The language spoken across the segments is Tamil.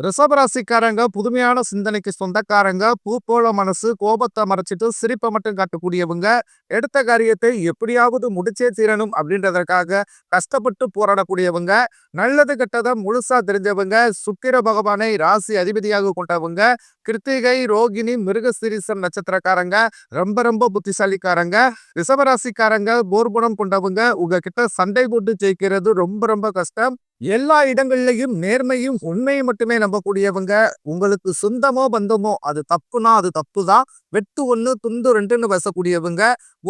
ரிஷபராசிக்காரங்க புதுமையான சிந்தனைக்கு சொந்தக்காரங்க. பூ போல மனசு, கோபத்தை மறைச்சிட்டு சிரிப்பை மட்டும் காட்டக்கூடியவங்க. எடுத்த காரியத்தை எப்படியாவது முடிச்சே தீரணும் அப்படின்றதற்காக கஷ்டப்பட்டு போராடக்கூடியவங்க. நல்லது கெட்டதை முழுசா தெரிஞ்சவங்க. சுக்கிர பகவானை ராசி அதிபதியாக கொண்டவங்க. கிருத்திகை, ரோகிணி, மிருகசீரிசம் நட்சத்திரக்காரங்க. ரொம்ப ரொம்ப புத்திசாலிக்காரங்க. ரிஷபராசிக்காரங்க போர்க்குணம் கொண்டவங்க. உங்ககிட்ட சண்டை போட்டு ஜெயிக்கிறது ரொம்ப ரொம்ப கஷ்டம். எல்லா இடங்கள்லயும் நேர்மையும் உண்மையும் மட்டுமே நம்பக்கூடியவங்க. உங்களுக்கு சொந்தமோ பந்தமோ அது தப்புனா அது தப்புதான். வெட்டு ஒண்ணு துண்டு ரெண்டுன்னு பேசக்கூடியவங்க.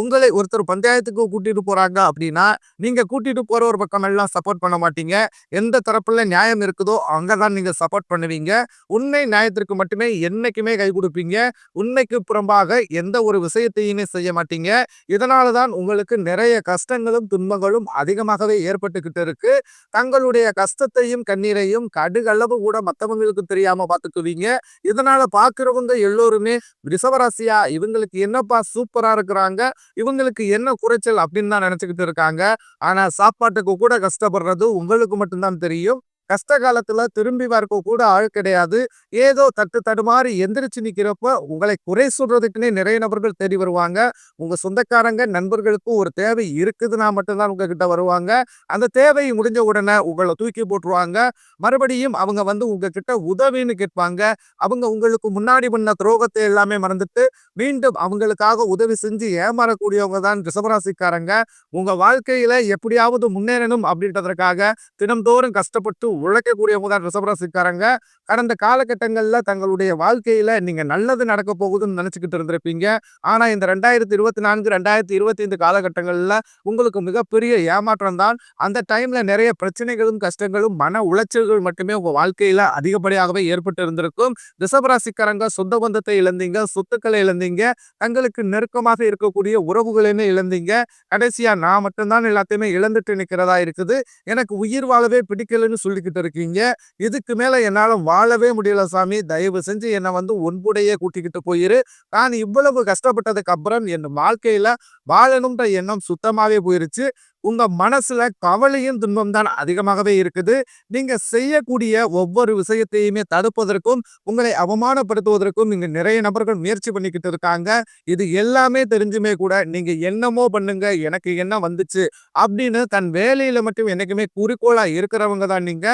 உங்களை ஒருத்தர் பஞ்சாயத்துக்கு கூட்டிட்டு போறாங்க அப்படின்னா நீங்க கூட்டிட்டு போற ஒரு பக்கம் எல்லாம் சப்போர்ட் பண்ண மாட்டீங்க. எந்த தரப்புல நியாயம் இருக்குதோ அங்கதான் நீங்க சப்போர்ட் பண்ணுவீங்க. உண்மை நியாயத்திற்கு மட்டுமே என்னைக்குமே கை கொடுப்பீங்க. உண்மைக்கு புறம்பாக எந்த ஒரு விஷயத்தையுமே செய்ய மாட்டீங்க. இதனாலதான் உங்களுக்கு நிறைய கஷ்டங்களும் துன்பங்களும் அதிகமாகவே ஏற்பட்டுக்கிட்டு இருக்கு. தங்களுடைய கஷ்டத்தையும் கண்ணீரையும் கடுகளவு கூட மத்தவங்களுக்கு தெரியாம பாத்துக்குவீங்க. இதனால பாக்குறவங்க எல்லோருமே ரிஷபராசியா இவங்களுக்கு என்னப்பா சூப்பரா இருக்கிறாங்க, இவங்களுக்கு என்ன குறைச்சல் அப்படின்னு தான் நினைச்சுக்கிட்டு இருக்காங்க. ஆனா சாப்பாட்டுக்கு கூட கஷ்டப்படுறது உங்களுக்கு மட்டும்தான் தெரியும். கஷ்ட காலத்துல திரும்பி பார்க்க கூட ஆள் கிடையாது. ஏதோ தட்டு தடுமாறி எந்திரிச்சு நிக்கிறப்ப உங்களை குறை சொல்றதுக்குன்னே நிறைய நபர்கள் தேடி வருவாங்க. உங்க சொந்தக்காரங்க நண்பர்களுக்கும் ஒரு தேவை இருக்குதுன்னா மட்டும்தான் உங்ககிட்ட வருவாங்க. அந்த தேவை முடிஞ்ச உடனே உங்களை தூக்கி போட்டுருவாங்க. மறுபடியும் அவங்க உங்ககிட்ட உதவின்னு கேட்பாங்க. அவங்க உங்களுக்கு முன்னாடி பண்ண துரோகத்தை எல்லாமே மறந்துட்டு மீண்டும் அவங்களுக்காக உதவி செஞ்சு ஏமாறக்கூடியவங்க தான் ரிஷபராசிக்காரங்க. உங்க வாழ்க்கையில எப்படியாவது முன்னேறணும் அப்படின்றதற்காக தினம்தோறும் கஷ்டப்பட்டு உழைக்கக்கூடியவங்க தான் ரிஷபராசிக்காரங்க. கடந்த காலகட்டங்கள்ல தங்களுடைய வாழ்க்கையில நீங்க நல்லது நடக்க போகுதுன்னு நினைச்சுக்கிட்டு இருந்திருப்பீங்க. ஆனா இந்த 2024 2025 காலகட்டங்கள்ல உங்களுக்கு மிகப்பெரிய ஏமாற்றம் தான். அந்த டைம்ல நிறைய பிரச்சனைகளும் கஷ்டங்களும் மன உளைச்சல்கள் மட்டுமே உங்க வாழ்க்கையில அதிகப்படியாகவே ஏற்பட்டு இருந்திருக்கும். ரிஷபராசிக்காரங்க சொந்த பந்தத்தை இழந்தீங்க, சொத்துக்களை இழந்தீங்க, தங்களுக்கு நெருக்கமாக இருக்கக்கூடிய உறவுகளையுமே இழந்தீங்க. கடைசியா நான் மட்டும்தான் எல்லாத்தையுமே இழந்துட்டு நிக்கிறதா இருக்குது, எனக்கு உயிர் வாழவே பிடிக்கலன்னு சொல்லிக்கிட்டு இருக்கீங்க. இதுக்கு மேல என்னால வாழவே முடியல சாமி, தயவு செஞ்சு என்னை உன்புடையே கூட்டிக்கிட்டு போயிரு. நான் இவ்வளவு கஷ்டப்பட்டதுக்கு அப்புறம் என் வாழ்க்கையில வாழணும்ன்ற எண்ணம் சுத்தமாவே போயிருச்சு. உங்க மனசுல கவலையும் துன்பம் தான் அதிகமாகவே இருக்குது. நீங்க செய்யக்கூடிய ஒவ்வொரு விஷயத்தையுமே தடுப்பதற்கும் உங்களை அவமானப்படுத்துவதற்கும் இங்க நிறைய நபர்கள் முயற்சி பண்ணிக்கிட்டு இருக்காங்க. இது எல்லாமே தெரிஞ்சுமே கூட நீங்க என்னமோ பண்ணுங்க, எனக்கு என்ன வந்துச்சு அப்படின்னு தன் வேலையில மட்டும் என்னைக்குமே குறிக்கோளா இருக்கிறவங்க தான் நீங்க.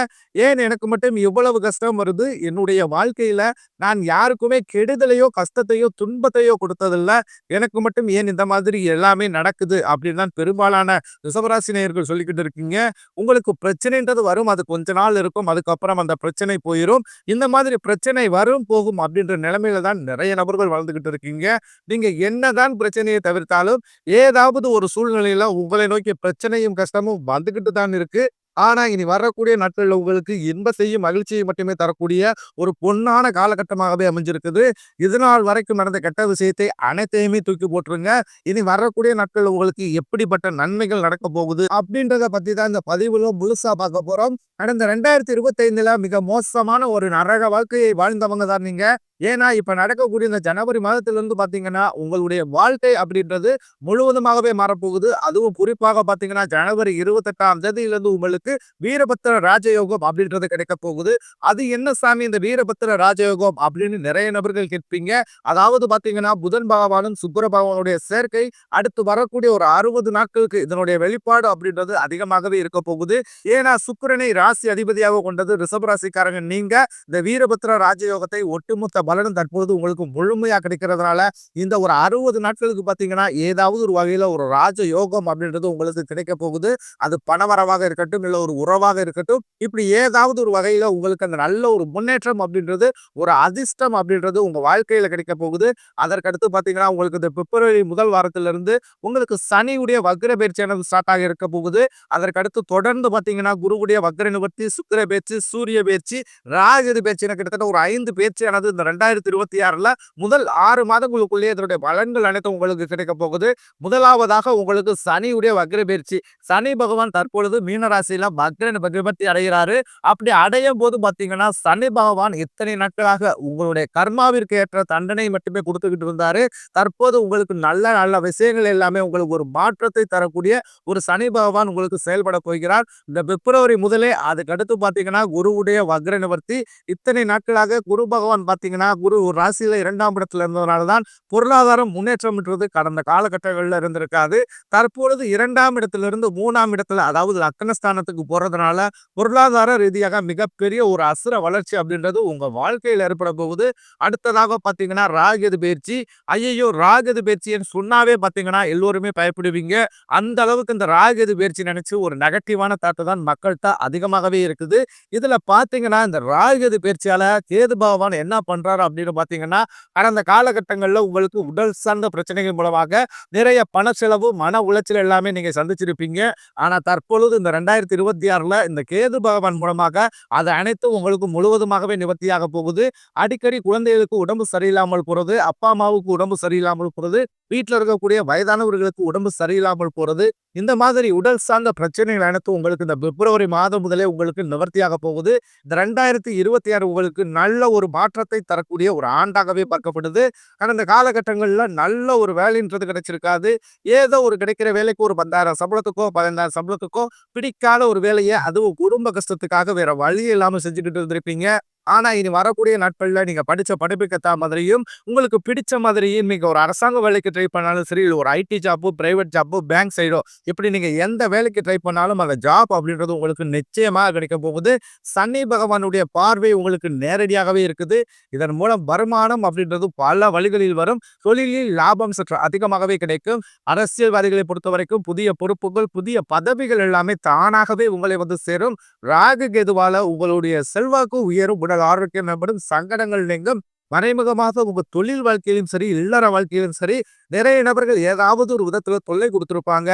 ஏன் எனக்கு மட்டும் இவ்வளவு கஷ்டம் வருது, என்னுடைய வாழ்க்கையில நான் யாருக்குமே கெடுதலையோ கஷ்டத்தையோ துன்பத்தையோ கொடுத்ததில்ல, எனக்கு மட்டும் ஏன் இந்த மாதிரி எல்லாமே நடக்குது அப்படின்னு தான் பெரும்பாலான ரிஷபராசி நேயர்கள் சொல்லிக்கிட்டு இருக்கீங்க. உங்களுக்கு பிரச்சனைன்றது வரும், அது கொஞ்ச நாள் இருக்கும், அதுக்கப்புறம் அந்த பிரச்சனை போயிடும். இந்த மாதிரி பிரச்சனை வரும் போகும் அப்படின்ற நிலைமையில தான் நிறைய நபர்கள் வாழ்ந்துகிட்டு இருக்கீங்க. நீங்க என்னதான் பிரச்சனையை தவிர்த்தாலும் ஏதாவது ஒரு சூழ்நிலையில உங்களை நோக்கி பிரச்சனையும் கஷ்டமும் வந்துகிட்டு தான் இருக்கு. ஆனா இனி வரக்கூடிய நாட்கள்ல உங்களுக்கு இன்பத்தையும் மகிழ்ச்சியை மட்டுமே தரக்கூடிய ஒரு பொன்னான காலகட்டமாகவே அமைஞ்சிருக்குது. இதுநாள் வரைக்கும் நடந்த கெட்ட விஷயத்தை அனைத்தையுமே தூக்கி போட்டுருங்க. இனி வரக்கூடிய நாட்கள் உங்களுக்கு எப்படிப்பட்ட நன்மைகள் நடக்க போகுது அப்படின்றத பத்தி தான் இந்த பதிவுல முழுசா பார்க்க போறோம். கடந்த 2025 மிக மோசமான ஒரு நரக வாழ்க்கையை வாழ்ந்தவங்க தான் நீங்க. ஏன்னா இப்ப நடக்கக்கூடிய இந்த ஜனவரி மாதத்துல இருந்து பாத்தீங்கன்னா உங்களுடைய வாழ்க்கை அப்படின்றது முழுவதுமாகவே மாறப்போகுது. அதுவும் குறிப்பாக பாத்தீங்கன்னா ஜனவரி 28ஆம் தேதியிலிருந்து உங்களுக்கு வீரபத்திர ராஜயோகம் அப்படின்றது கிடைக்க போகுது. அது என்ன சாமி இந்த வீரபத்திர ராஜயோகம் அப்படின்னு நிறைய நபர்கள் கேட்பீங்க. அதாவது பாத்தீங்கன்னா புதன் பகவானும் சுக்கிர பகவானுடைய சேர்க்கை அடுத்து வரக்கூடிய ஒரு 60 நாட்களுக்கு இதனுடைய வெளிப்பாடு அப்படின்றது அதிகமாகவே இருக்க போகுது. ஏன்னா சுக்கிரனை ராசி அதிபதியாக கொண்டது ரிஷபராசிக்காரங்க நீங்க. இந்த வீரபத்திர ராஜயோகத்தை ஒட்டுமொத்த பலனும் தற்போது உங்களுக்கு முழுமையா கிடைக்கிறதுனால இந்த ஒரு 60 நாட்களுக்கு பாத்தீங்கன்னா ஏதாவது ஒரு வகையில ஒரு ராஜ யோகம் அப்படின்றது உங்களுக்கு கிடைக்க போகுது. அது பணவரவாக இருக்கட்டும், இல்ல ஒரு உறவாக இருக்கட்டும், இப்படி ஏதாவது ஒரு வகையில உங்களுக்கு அந்த நல்ல ஒரு முன்னேற்றம் அப்படின்றது, ஒரு அதிர்ஷ்டம் அப்படின்றது உங்க வாழ்க்கையில கிடைக்க போகுது. அதற்கடுத்து பாத்தீங்கன்னா உங்களுக்கு இந்த பிப்ரவரி முதல் வாரத்திலிருந்து உங்களுக்கு சனியுடைய வக்ர பயிற்சியானது ஸ்டார்ட் ஆக இருக்க போகுது. அதற்கடுத்து தொடர்ந்து பாத்தீங்கன்னா குருவுடைய வக்ர நிவர்த்தி, சுக்கிர பயிற்சி, சூரிய பயிற்சி, ராகு பயிற்சி என கிட்டத்தட்ட ஒரு 5 பயிற்சியானது இந்த 2026ல முதல் 6 மாதங்களுக்குள்ளே இதனுடைய பலன்கள் அனைத்தும் உங்களுக்கு கிடைக்க போகுது. முதலாவதாக உங்களுக்கு சனியுடைய வக்ர பயிற்சி. சனி பகவான் தற்பொழுது மீன ராசியில நாட்கள்ல விபத்தி அடைகிறாரு. அப்படி அடையும் போது பாத்தீங்கன்னா, சனி பகவான் இத்தனை நாட்களாக உங்களுடைய கர்மாவிற்கு ஏற்ற தண்டனை மட்டுமே குடுத்துக்கிட்டு இருந்தாரு. தற்போது உங்களுக்கு நல்ல நல்ல விஷயங்கள் எல்லாமே உங்களுக்கு ஒரு மாற்றத்தை தரக்கூடிய ஒரு சனி பகவான் உங்களுக்கு செயல்பட போகிறார். இந்த பிப்ரவரி முதலே அதுக்கடுத்து பாத்தீங்கன்னா, குருவுடைய வக்ர நிவர்த்தி. இத்தனை நாட்களாக குரு பகவான் பாத்தீங்கன்னா, குரு ஒரு ராசியில 2ஆம் இடத்துல இருந்ததுனால தான் பொருளாதாரம் முன்னேற்றம்ன்றது கடந்த காலகட்டங்கள்ல இருந்திருக்காது. தற்பொழுது 2ஆம் இடத்திலிருந்து 3ஆம் இடத்துல அதாவது லக்னஸ்தானத்துக்கு போறதுனால பொருளாதார ரீதியாக மிகப்பெரிய ஒரு அசுர வளர்ச்சி அப்படின்றது உங்க வாழ்க்கையில ஏற்பட போகுது. அடுத்ததாக பாத்தீங்கன்னா ராகு பயிற்சி. ஐயையோ! ராகு பயிற்சின்னு சொன்னாவே பாத்தீங்கன்னா எல்லோருமே பயப்படுவீங்க. அந்த அளவுக்கு இந்த ராகு பயிற்சி நினைச்சு ஒரு நெகட்டிவான தாட்டு தான் மக்கள்கிட்ட அதிகமாகவே இருக்குது. இதுல பாத்தீங்கன்னா இந்த ராகு பயிற்சியால கேது பகவான் என்ன பண்றாரு அப்படின்னு பாத்தீங்கன்னா, கடந்த காலகட்டங்கள்ல உங்களுக்கு உடல் சார்ந்த பிரச்சனைகள் மூலமாக நிறைய பண செலவு, மன உளைச்சல் எல்லாமே நீங்க சந்திச்சிருப்பீங்க. ஆனா தற்பொழுது இந்த 2026ல இந்த கேது பகவான் மூலமாக அது அனைத்தும் உங்களுக்கு முழுவதுமாகவே நிவர்த்தியாக போகுது. அடிக்கடி குழந்தைகளுக்கு உடம்பு சரியில்லாமல் போறது, அப்பா அம்மாவுக்கு உடம்பு சரியில்லாமல் போறது, வீட்ல இருக்கக்கூடிய வயதானவர்களுக்கு உடம்பு சரியில்லாமல் போறது, இந்த மாதிரி உடல் சார்ந்த பிரச்சனைகள் அனைத்தும் உங்களுக்கு இந்த பிப்ரவரி மாதம் முதலே உங்களுக்கு நிவர்த்தியாக போகுது. இந்த 2026 உங்களுக்கு நல்ல ஒரு மாற்றத்தை தரக்கூடிய ஒரு ஆண்டாகவே பார்க்கப்படுது. கடந்த காலகட்டங்கள்ல நல்ல ஒரு வேலைன்றது கிடைச்சிருக்காது. ஏதோ ஒரு கிடைக்கிற வேலைக்கு ஒரு 10,000 சம்பளத்துக்கோ 15,000 சம்பளத்துக்கோ பிடிக்காத ஒரு வேலையை அதுவும் குடும்ப கஷ்டத்துக்காக வேற வழி இல்லாம செஞ்சுக்கிட்டு இருந்திருப்பீங்க. ஆனா இனி வரக்கூடிய நாட்கள்ல நீங்க படிச்ச படிப்புக்கு ஏத்த மாதிரியும் உங்களுக்கு பிடிச்ச மாதிரியும் நீங்க ஒரு அரசாங்க வேலைக்கு ட்ரை பண்ணாலும் சரி, இல்ல ஒரு IT job, private job, bank சைடோ இப்படி நீங்க எந்த வேலைக்கு ட்ரை பண்ணாலும் அந்த ஜாப் அப்படின்றது உங்களுக்கு நிச்சயமா கிடைக்க போகுது. சனி பகவானுடைய பார்வை உங்களுக்கு நேரடியாகவே இருக்குது. இதன் மூலம் வருமானம் அப்படின்றது பல வழிகளில் வரும். தொழிலில் லாபம் சற்று அதிகமாகவே கிடைக்கும். அரசியல்வாதிகளை பொறுத்தவரைக்கும் புதிய பொறுப்புகள், புதிய பதவிகள் எல்லாமே தானாகவே உங்களை வந்து சேரும். ராகு கேதுவால உங்களுடைய செல்வாக்கு உயரும், உடல் ஆரோக்கியம் மேம்படும், சங்கடங்கள் நீங்கும். மறைமுகமாக உங்க தொழில் வாழ்க்கையிலும் சரி, இல்லற வாழ்க்கையிலும் சரி, நிறைய நபர்கள் ஏதாவது ஒரு விதத்துல தொல்லை கொடுத்திருப்பாங்க.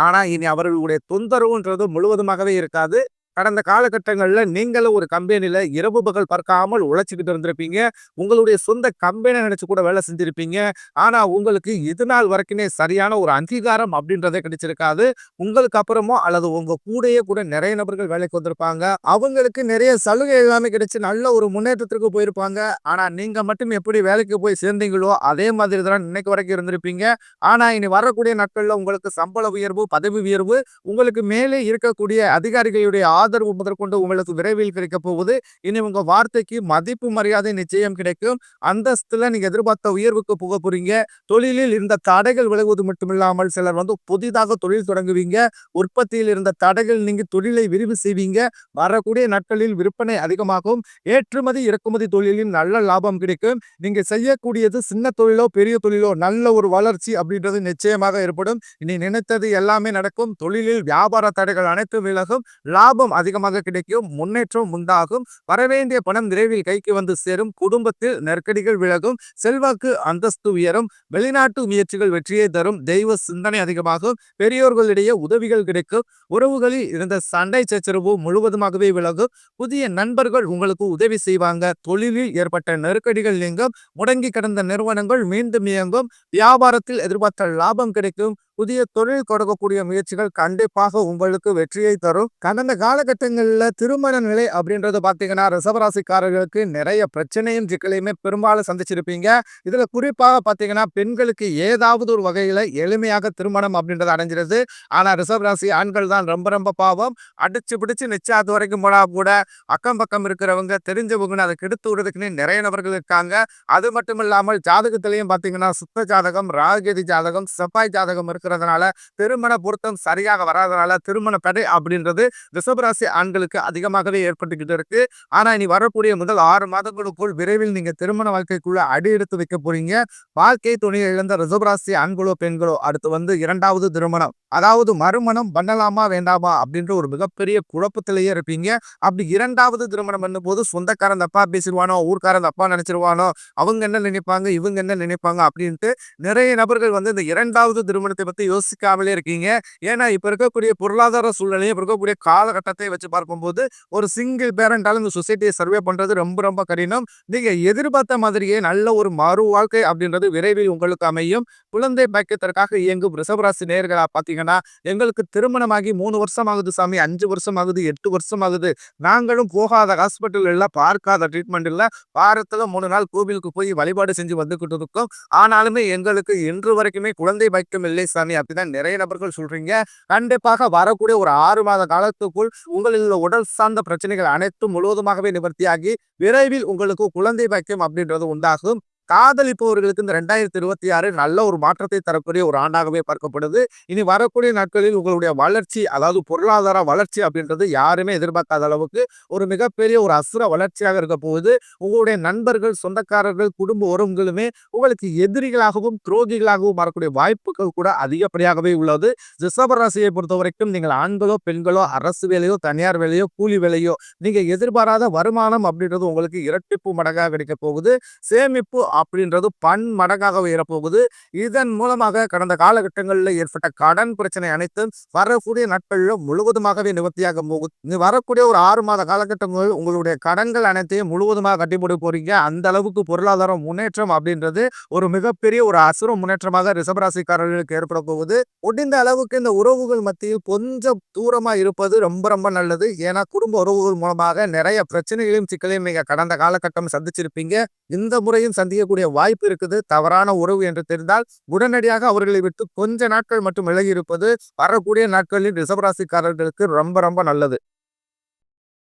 ஆனா இனி அவர்களுடைய தொந்தரவுன்றது முழுவதுமாகவே இருக்காது. கடந்த காலகட்டங்கள்ல நீங்களும் ஒரு கம்பெனில இரவு பகல் பார்க்காமல் உழைச்சுக்கிட்டு இருந்திருப்பீங்க. உங்களுடைய சொந்த கம்பெனி நினைச்சு கூட வேலை செஞ்சிருப்பீங்க. ஆனா உங்களுக்கு இது நாள் வரைக்குமே சரியான ஒரு அங்கீகாரம் அப்படின்றதே கிடைச்சிருக்காது. உங்களுக்கு அப்புறமோ அல்லது உங்க கூடயே கூட நிறைய நபர்கள் வேலைக்கு வந்திருப்பாங்க. அவங்களுக்கு நிறைய சலுகை எல்லாமே கிடைச்சு நல்ல ஒரு முன்னேற்றத்திற்கு போயிருப்பாங்க. ஆனா நீங்க மட்டும் எப்படி வேலைக்கு போய் சேர்ந்தீங்களோ அதே மாதிரி தான் இன்னைக்கு வரைக்கும் இருந்திருப்பீங்க. ஆனா இனி வரக்கூடிய நாட்கள்ல உங்களுக்கு சம்பள உயர்வு, பதவி உயர்வு, உங்களுக்கு மேலே இருக்கக்கூடிய அதிகாரிகளுடைய ஆதரவு முதற்கொண்டு உங்களுக்கு விரைவில் கிடைக்க போகுது. இனி உங்க வார்த்தைக்கு மதிப்பு மரியாதை நிச்சயம் கிடைக்கும். அந்தஸ்துல நீங்க எதிர்பார்த்த உயர்வுக்கு போக போறீங்க. தொழிலில் இருந்த தடைகள் விலகுவது மட்டுமில்லாமல் சிலர் வந்து புதிதாக தொழில் தொடங்குவீங்க. உற்பத்தியில் இருந்த தடைகள் நீங்க தொழிலை விரிவு செய்வீங்க. வரக்கூடிய நாட்களில் விற்பனை அதிகமாகும். ஏற்றுமதி இறக்குமதி தொழிலில் நல்ல லாபம் கிடைக்கும். நீங்க செய்யக்கூடியது சின்ன தொழிலோ பெரிய தொழிலோ நல்ல ஒரு வளர்ச்சி அப்படின்றது நிச்சயமாக ஏற்படும். இனி நினைத்தது எல்லாமே நடக்கும். தொழிலில் வியாபார தடைகள் அனைத்தும் விலகும். லாபம் அதிகமாக கிடைக்கும். முன்னேற்றம் உண்டாகும். வரவேண்டிய பணம் விரைவில் கைக்கு வந்து சேரும். குடும்பத்தில் நெருக்கடிகள் விலகும். செல்வாக்கு அந்தஸ்து உயரும். வெளிநாட்டு முயற்சிகள் வெற்றியை தரும். தெய்வ சிந்தனை அதிகமாகும். பெரியோர்களிடையே உதவிகள் கிடைக்கும். உறவுகளில் இருந்த சண்டை சச்சரவு முழுவதுமாகவே விலகும். புதிய நண்பர்கள் உங்களுக்கு உதவி செய்வாங்க. தொழிலில் ஏற்பட்ட நெருக்கடிகள் நீங்கும். முடங்கி கிடந்த நிறுவனங்கள் மீண்டும் இயங்கும். வியாபாரத்தில் எதிர்பார்த்த லாபம் கிடைக்கும். புதிய தொழில் தொடங்கக்கூடிய முயற்சிகள் கண்டிப்பாக உங்களுக்கு வெற்றியை தரும். கடந்த காலகட்டங்களில் திருமண நிலை அப்படின்றது பார்த்தீங்கன்னா ரிஷபராசிக்காரர்களுக்கு நிறைய பிரச்சனையும் சிக்கலையுமே பெரும்பாலும் சந்திச்சிருப்பீங்க. இதுல குறிப்பாக பார்த்தீங்கன்னா பெண்களுக்கு ஏதாவது ஒரு வகையில எளிமையாக திருமணம் அப்படின்றது அடைஞ்சிருது. ஆனா ரிஷபராசி ஆண்கள் தான் ரொம்ப ரொம்ப பாவம். அடிச்சு பிடிச்சு நிச்சயத்து வரைக்கும் போனா கூட அக்கம் பக்கம் இருக்கிறவங்க தெரிஞ்சவங்கன்னு அதை கெடுத்து விடுறதுக்குன்னு நிறைய நபர்கள் இருக்காங்க. அது மட்டும் இல்லாமல் ஜாதகத்திலையும் பார்த்தீங்கன்னா சுத்த ஜாதகம், ராககேது ஜாதகம், செவ்வாய் ஜாதகம் இருக்கிறதுனால திருமண பொருத்தம் சரியாக வராதனால திருமண தடை அப்படின்றது ரிஷபராசி ஆண்களுக்கு அதிகமாகவே ஏற்பட்டுக்கிட்டு இருக்கு. ஆனா இனி வரக்கூடிய முதல் 6 மாதங்களுக்குள் விரைவில் நீங்க திருமண வாழ்க்கைக்குள்ள அடி எடுத்து வைக்க போறீங்க. வாழ்க்கை துணையை இழந்த ரிஷபராசி ஆண்களோ பெண்களோ அடுத்து வந்து 2வது திருமணம், அதாவது மறுமணம் பண்ணலாமா வேண்டாமா அப்படின்ற ஒரு மிகப்பெரிய குழப்பத்திலேயே இருப்பீங்க. அப்படி 2வது திருமணம் பண்ணும்போது சொந்தக்காரன் தப்பா பேசிடுவானோ, ஊர்க்காரன் தப்பா நினைச்சிருவானோ, அவங்க என்ன நினைப்பாங்க, இவங்க என்ன நினைப்பாங்க அப்படின்ட்டு நிறைய நபர்கள் வந்து இந்த 2வது திருமணத்தை பத்தி பத்தி யோசிக்காமலே இருக்கீங்க. ஏன்னா இப்ப இருக்கக்கூடிய பொருளாதார சூழ்நிலையும், இப்ப இருக்கக்கூடிய காலகட்டத்தை வச்சு பார்க்கும்போது, ஒரு சிங்கிள் பேரண்டால இந்த சொசைட்டிய சர்வே பண்றது ரொம்ப ரொம்ப கடினம். நீங்க எதிர்பார்த்த மாதிரியே நல்ல ஒரு மறு வாழ்க்கை அப்படின்றது விரைவில் உங்களுக்கு அமையும். குழந்தை பாக்கியத்திற்காக இயங்கும் ரிஷபராசி நேயர்களா பார்த்தீங்கன்னா, எங்களுக்கு திருமணமாகி 3 வருஷம் ஆகுது சாமி, 5 வருஷம் ஆகுது, 8 வருஷம் ஆகுது. நாங்களும் போகாத ஹாஸ்பிட்டல் இல்ல, பார்க்காத ட்ரீட்மெண்ட் இல்ல. வாரத்துல 3 நாள் கோவிலுக்கு போய் வழிபாடு செஞ்சு வந்துகிட்டு இருக்கோம். ஆனாலுமே எங்களுக்கு இன்று வரைக்குமே குழந்தை பாக்கியம் இல்லை சாமி அப்படிதான் நிறைய நபர்கள் சொல்றீங்க. கண்டிப்பாக வரக்கூடிய ஒரு 6 மாத காலத்துக்குள் உங்களில் உள்ள உடல் சார்ந்த பிரச்சனைகள் அனைத்தும் முழுவதுமாகவே நிவர்த்தியாகி விரைவில் உங்களுக்கு குழந்தை பாக்கியம் அப்படின்றது உண்டாகும். காதலிப்பவர்களுக்கு இந்த 2026 நல்ல ஒரு மாற்றத்தை தரக்கூடிய ஒரு ஆண்டாகவே பார்க்கப்படுது. இனி வரக்கூடிய நாட்களில் உங்களுடைய வளர்ச்சி, அதாவது பொருளாதார வளர்ச்சி அப்படின்றது யாருமே எதிர்பார்க்காத அளவுக்கு ஒரு மிகப்பெரிய ஒரு அசுர வளர்ச்சியாக இருக்க போகுது. உங்களுடைய நண்பர்கள், சொந்தக்காரர்கள், குடும்ப உறவுகளுமே உங்களுக்கு எதிரிகளாகவும் துரோகிகளாகவும் வரக்கூடிய வாய்ப்புகள் கூட அதிகப்படியாகவே உள்ளது. ரிஷப ராசியை பொறுத்தவரைக்கும் நீங்கள் ஆண்களோ பெண்களோ அரசு வேலையோ தனியார் வேலையோ கூலி வேலையோ நீங்க எதிர்பாராத வருமானம் அப்படின்றது உங்களுக்கு இரட்டிப்பு மடங்காக கிடைக்க போகுது. சேமிப்பு அப்படின்றது பன்மடங்காக உயரப்போகுது. இதன் மூலமாக கடந்த காலகட்டங்களில் ஏற்பட்ட கடன் பிரச்சனை அனைத்தும் வரக்கூடிய நாட்களில் முழுவதுமாகவே நிவர்த்தியாக போகுது. வரக்கூடிய ஒரு 6 மாத காலகட்டங்கள் உங்களுடைய கடன்கள் அனைத்தையும் முழுவதுமாக கட்டி முடிக்க போறீங்க. அந்த அளவுக்கு பொருளாதார முன்னேற்றம் அப்படின்றது ஒரு மிகப்பெரிய ஒரு அசுர முன்னேற்றமாக ரிஷபராசிக்காரர்களுக்கு ஏற்பட போகுது. முடிந்த அளவுக்கு இந்த உறவுகள் மத்தியில் கொஞ்சம் தூரமா இருப்பது ரொம்ப ரொம்ப நல்லது. ஏன்னா குடும்ப உறவுகள் மூலமாக நிறைய பிரச்சனைகளையும் சிக்கலையும் நீங்க கடந்த காலகட்டம் சந்திச்சிருப்பீங்க. இந்த முறையும் சந்திக்கக்கூடிய வாய்ப்பு இருக்குது. தவறான உறவு என்று தெரிந்தால் உடனடியாக அவர்களை விட்டு கொஞ்ச நாட்கள் மட்டும் விலகி இருப்பது வரக்கூடிய நாட்களில் ரிஷபராசிக்காரர்களுக்கு ரொம்ப ரொம்ப நல்லது.